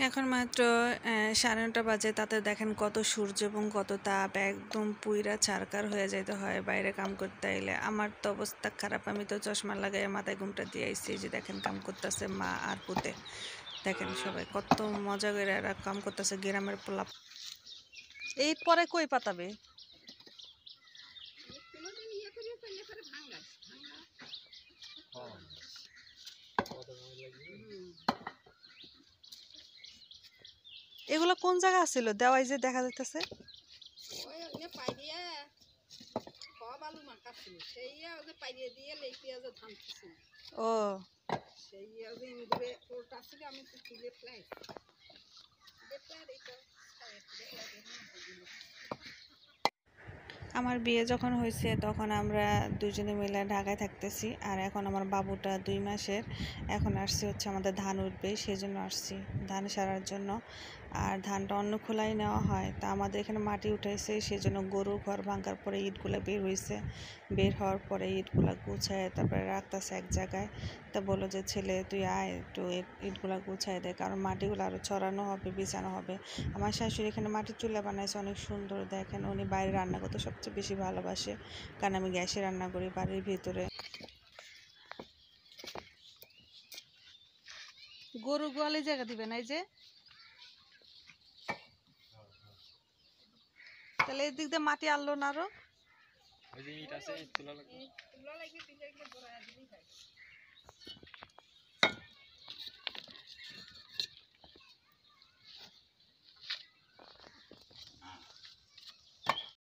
এখন মাত্র 9:30 বাজে, তাতে দেখেন কত সূর্য এবং কত তাপ, একদম পুইরা ছারকার হয়ে যাইতে হয় বাইরে কাম করতে আইলে। আমার তো অবস্থা খারাপ, আমি তো চশমা লাগাইয়া মাথায় ঘুমটা দিয়ে আইছি। এই যে দেখেন কাম করতেছে মা আর পুতে, দেখেন সবাই কত মজা করে এরা কাম করতেছে, গ্রামের পোলা। এই পরে কই পাতাবে? এগুলো কোন জায়গা ছিল দেওয়াই যে দেখা যাইতেছে? ও আমার বিয়ে যখন হয়েছে তখন আমরা দুজনে মিলে ঢাকায় থাকতেছি, আর এখন আমার বাবুটা 2 মাসের। এখন আসছি হচ্ছে আমাদের ধান উঠবে সেজন্য আসছি, ধান সারার জন্য। আর ধানটা অন্য খোলাই নেওয়া হয়, তা আমাদের এখানে মাটি উঠাইছে, সেজন্য গরুর ঘর ভাঙার পরে ইটগুলো বের হয়েছে। বের হওয়ার পরে ইটগুলা গুছায় তারপরে রাখতেছে এক জায়গায়। তা বললো যে ছেলে তুই আয় একটু ইটগুলা গুছায় দে, কারণ মাটিগুলো আরও ছড়ানো হবে, বিছানো হবে। আমার শাশুড়ি এখানে মাটির চুলা বানাইছে, অনেক সুন্দর। দেখেন উনি বাইরে রান্না করতে সবচেয়ে বেশি ভালোবাসে, কারণ আমি গ্যাসে রান্না করি বাড়ির ভিতরে। গরু গোয়ালে জায়গা দিবে না, এই যে তাহলে এদিক দিয়ে মাটি আনলো না আরো।